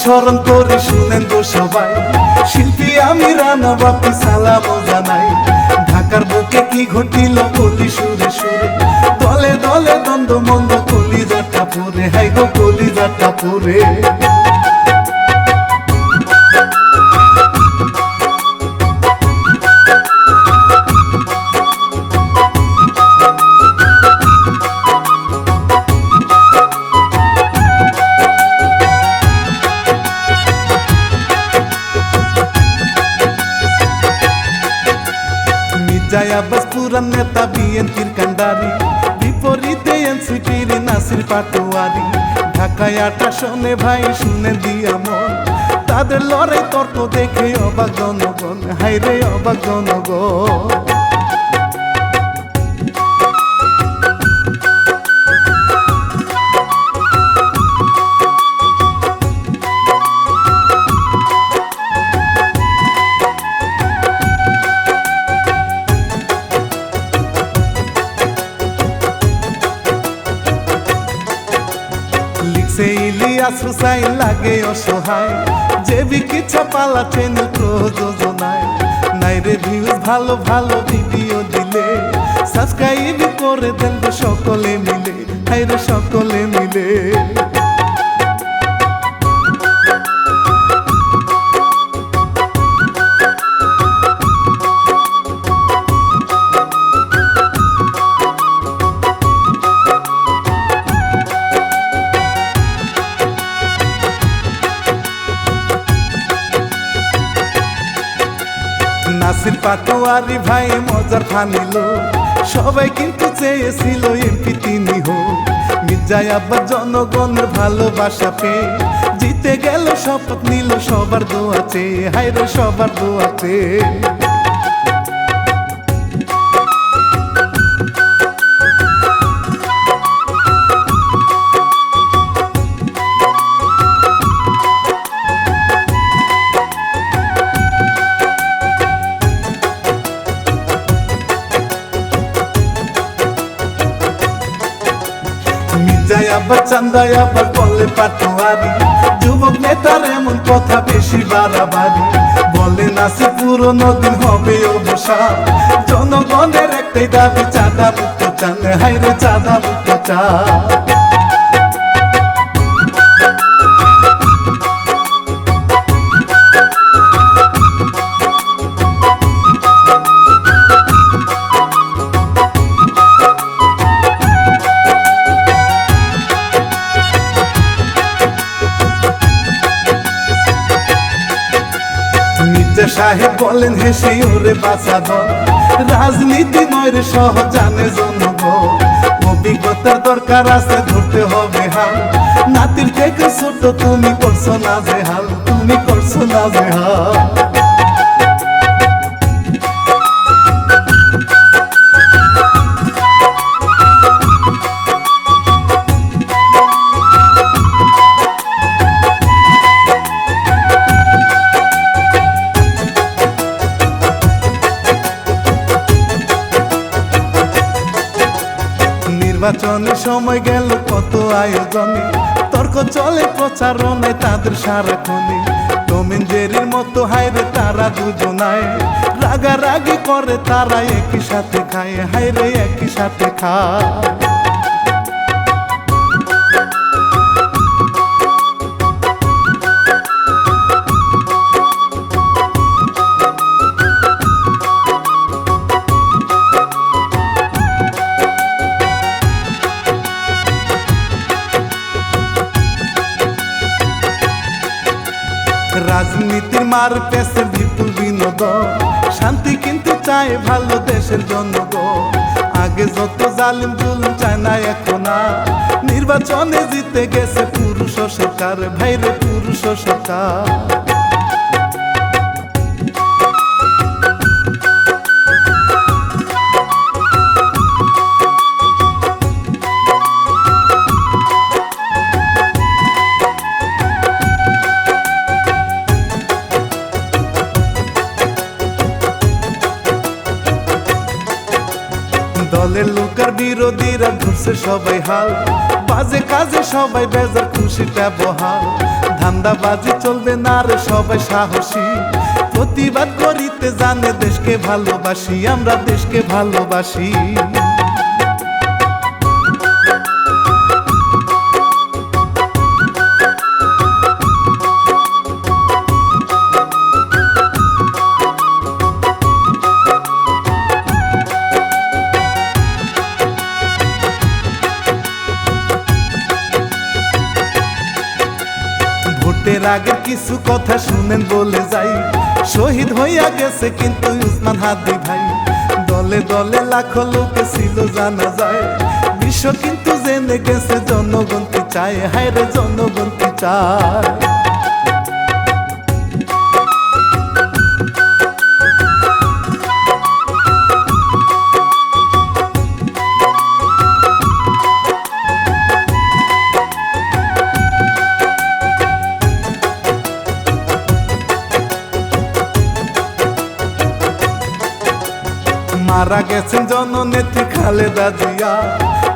স্মরণ করে শুনেন তো সবাই, শিল্পী আমি রানা বাপি সালাম জানাই। ঢাকার বুকে কি ঘটিল কলি সুরে সুরে, দলে দলে দ্বন্দ্ব মন্দ কলিজাটা পুরে, হাই গো কলিজাটা পুরে। মির্জা আব্বাস পুরান নেতা বিএনপির কান্ডারি, বিপরীতে এনসিপির নাসির পাটোয়ারি। ঢাকায় ৮ আসনে ভাই শুনে দিয়া মন, তাদের লড়াই তর্ক দেখে অবাক জনগণ, হাইরে অবাক জনগণ। ইলিয়াস হুসাইন লাগে অসহায়, যে বিকিচ্ছা পালা চ্যানেল প্রযোজনায়। নাই রে ভিউজ ভালো ভালো ভিডিও দিলে, সাবস্ক্রাইব করে দেন গো সকলে মিলে, হাইরে সকলে মিলে। নাসির পাটোয়ারি ভাই মজার ফানিল, সবাই কিন্তু চেয়েছিল এমপি তিনি হোক। মির্জা আব্বাস জনগণের ভালোবাসা পেয়ে জিতে গেল, শপথ নিল সবার দোয়াতে, হায়রে সবার দোয়াতে। মির্জা আব্বাস চান্দা আবার বলে পাটোয়ারি, যুবক নেতার এমন কথা বেশি বাড়াবাড়ি। বলে নাসির পুরনো দিন হবে অবসান, জনগণের একটাই দাবি চাঁদা মুক্ত চান, হাইরে চাঁদা মুক্ত চান। মির্জা সাহেব বলেন হেসে ওরে বাঁচা দল, রাজনীতি নয় রে সহজ জানে জনগণ। অভিজ্ঞতার দরকার আছে, ধরতে হবে হাল, নাতির থেকে ছোট তুমি করছো না যে হাল, তুমি করছো না যে হাল। নির্বাচনের সময় গেল কত আয়োজনে, তর্ক চলে প্রচারণায় তাদের সারাক্ষণে। টম এন্ড জেরির মতো হায়রে তারা দুজনায়, রাগারাগি করে তারা একই সাথে খায়, হায়রে একই সাথে খায়। রাজনীতির মার পেছে বিপুল বিনোদন, শান্তি কিন্তু চায় ভালো দেশের জনগণ। আগে যত জালিম জুলুম চায় না এখন আর, নির্বাচনে জিতে গেছে পুরুষ সরকার, ভাইরে পুরুষ সরকার। দলের লোক আর বিরোধীরা ঘুরছে সবাই হাল, বাজে কাজে সবাই বেজার খুশিটা বহাল। ধান্দাবাজি চলবে না রে, সবাই সাহসী, প্রতিবাদ করিতে জানে দেশকে ভালোবাসি, আমরা দেশকে ভালোবাসি। ভোটের আগের কিছু কথা শুনেন বলে যাই, শহীদ হইয়া গেছে কিন্তু উসমান হাদি ভাই, দলে দলে লাখো লোকে ছিল জানা যায়, বিশ্ব কিন্তু জেনে গেছে জনগণ কি চায়, হায় রে জনগণ কি চায়। মারা গেছেন জননেত্রী খালেদা জিয়া,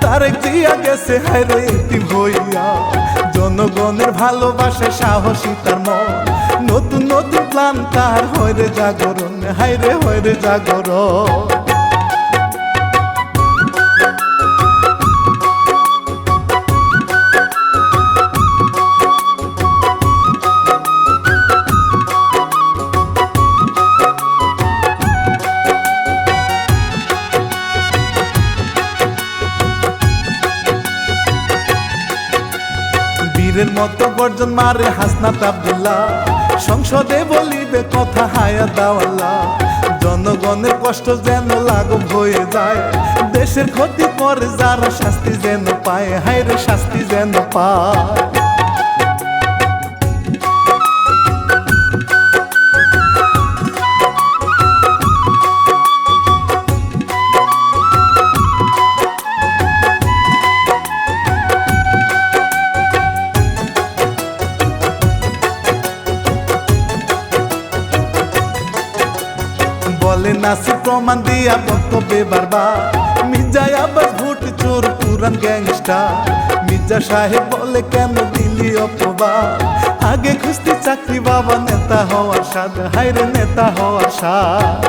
তারেক জিয়া গেছে হায়রে এতিম হইয়া, জনগণের ভালোবাসা সাহসী তার মন, নতুন নতুন প্ল্যান তার হয়রে জাগরণ, হায়রে হয়রে জাগরণ। বীরের মতো গর্জন মারে হাসনাত আব্দুল্লাহ, সংসদে বলিবে কথা হায়া দাওয়াল্লা, জনগণের কষ্ট যেন লাঘব হয়ে যায়, দেশের ক্ষতি করে যারা শাস্তি যেন পায়, হায়রে শাস্তি যেন পায়। বলে নাসির প্রমাণ দিয়া বক্তব্যে বারবার, মির্জা আব্বাস ভোট চোর পুরান গ্যাংস্টার, মির্জা সাহেব বলে কেন দিলি অপবাদ, আগে খুঁজতে চাকরি বাবা নেতা হওয়ার স্বাদ, হায়রে নেতা হওয়ার স্বাদ।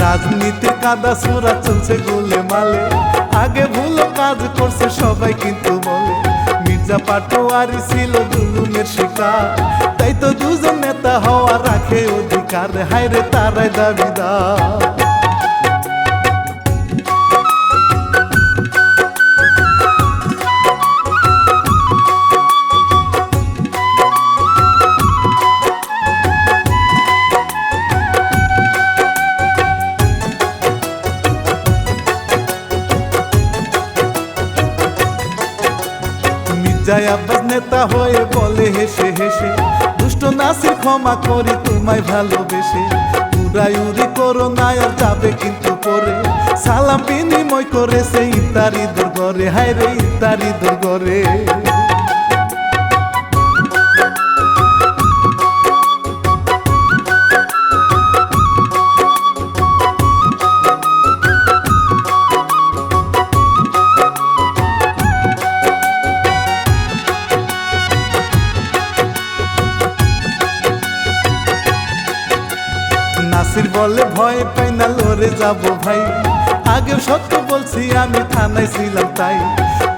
রাজনীতির কাদা সুরা চলছে গোলে মালে, আগে ভুলো কাজ করছে সবাই কিন্তু বলে, মির্জা পাটোয়ারি ছিল জুলুমের শিকার, তাই তো দুজন নেতা হওয়া রাখে অধিকার, হায়রে তারাই দাবিদার। মির্জা আব্বাস নেতা হয়ে বলে হেসে হেসে, দুষ্ট নাসির ক্ষমা করি তোমায় ভালোবেসে, উড়াইউড়ি করো না আর যাবে কিন্তু পরে, সালাম বিনিময় করেছে ইফতারি দুর্গরে, হায়রে ইফতারি দুর্গরে। নাসির বলে ভয় পাই না লড়ে যাব ভাই, আগে সত্য বলছি আমি থানায় ছিলাম তাই,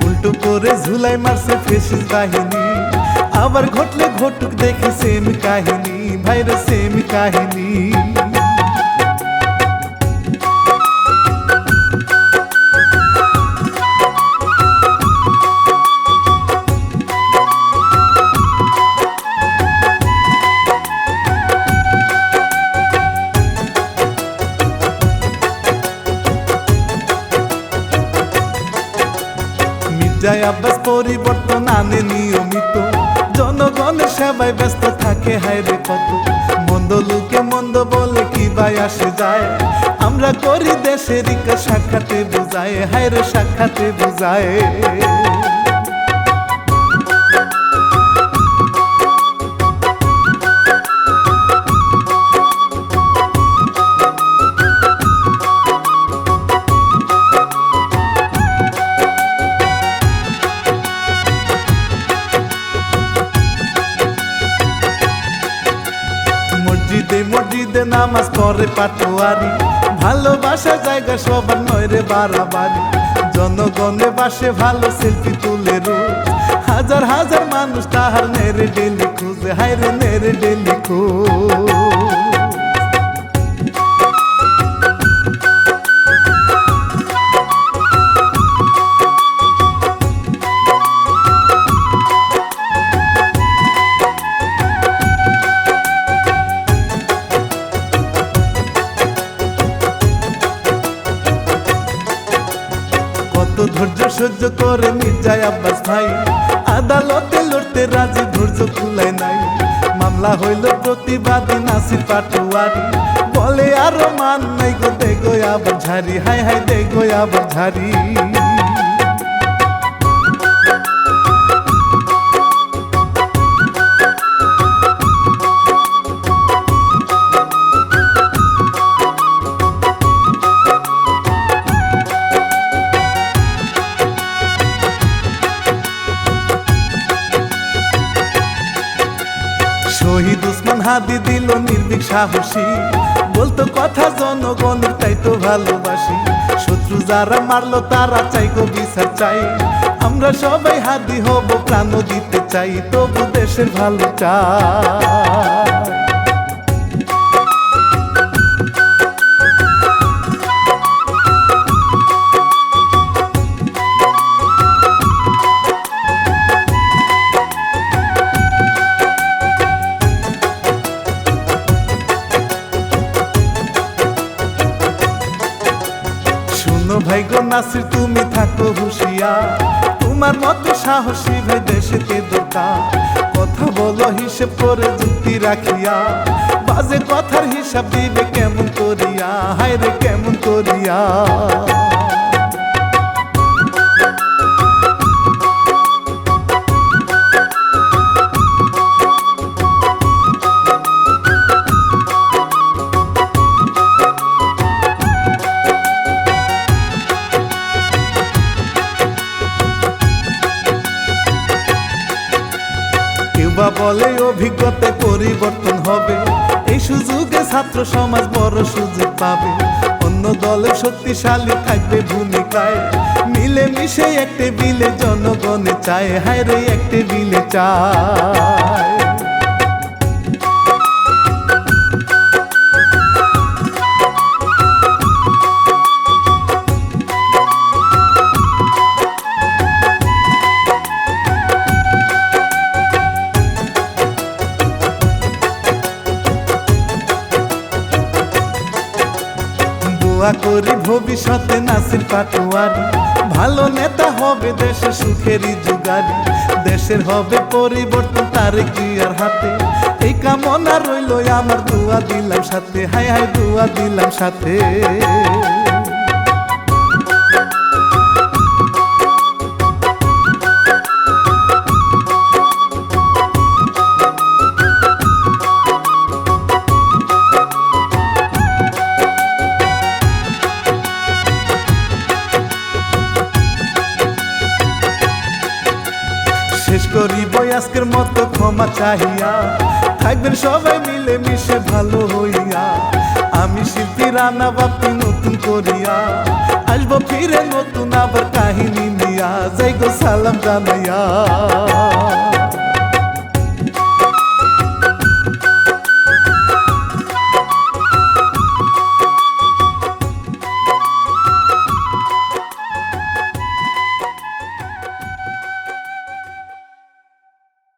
উল্টো করে ঝুলাই মারছে ফেসিস বাহিনী, আবার ঘটলে ঘটুক দেখি সেম কাহিনী, ভাইরে সেম কাহিনী। মির্জা আব্বাস পরিবর্তন আনে নিয়মিত, জনগণের সেবায় ব্যস্ত থাকে হায়রে কত, মন মন্দ লোকে মন্দ বলে কি ভাই আসে যায়, আমরা করি দেশের কাজ সাক্ষাতে বুঝায়, হায় রে সাক্ষাতে বুঝায়। মসজিদে মসজিদে নামাজ পড়ে পাটোয়ারি, ভালোবাসা জায়গা সবার নয় রে বাড়াবাড়ি। জনগণে বাসে ভালো সেলফি তুলে রোজ, হাজার হাজার মানুষ তাহার নেড়ে ডেলি খুঁজে, হায় রে নেড়ে ডেলি খোঁজ। ধৈর্য সহ্য করে মির্জায় আব্বাস ভাই, আদালতে লড়তে রাজি ধৈর্য কুলায় নাই। মামলা হইল প্রতিবাদী নাসির পাটোয়ারি, বলে আরো মান নাই গো দেগো আবার ঝাড়ি, হায় হায় দেগো আবার ঝাড়ি। শহীদ উসমান হাদি দিল নির্ভীক সাহসী, বলতো কথা জনগণের তাই তো ভালোবাসি। শত্রু যারা মারলো তারা চাই গো বিচার চাই, আমরা সবাই হাদি হব প্রাণ দিতে চাই, তবু দেশের ভালো চাই। ভাই গো নাসির তুমি থাকো হুঁশিয়ার, তোমার মতো সাহসী ভাই দেশেতে দরকার। কথা বলো হিসেব করে যুক্তি রাখিয়া, বাজে কথার হিসাব দিবে কেমন করিয়া, হায় রে কেমন করিয়া। বলে অভিজ্ঞতায় পরিবর্তন হবে, এই সুযোগে ছাত্র সমাজ বড় সুযোগ পাবে। অন্য দলের শক্তিশালী থাকবে ভূমিকায়, মিলে মিশে এক টেবিলে জনগণে চায়, হায় রে এক টেবিলে চায়। দোয়া করি ভবিষ্যতে নাসির পাটোয়ারি, ভালো নেতা হবে দেশের সুখেরই জুগারি। দেশের হবে পরিবর্তন তারে কি আর হাতে, এই কামনা রইল আমার দোয়া দিলাম সাথে, হায় হায় দোয়া দিলাম সাথে। শেষ করিব আজকের মতো ক্ষমা চাহিয়া, থাকবেন সবাই মিলে মিশে ভালো হইয়া। আমি শিল্পী রানা বাপি নতুন করিয়া, আসবো ফিরে নতুন আবার কাহিনী নিয়া, যাই গো সালাম জানাইয়া।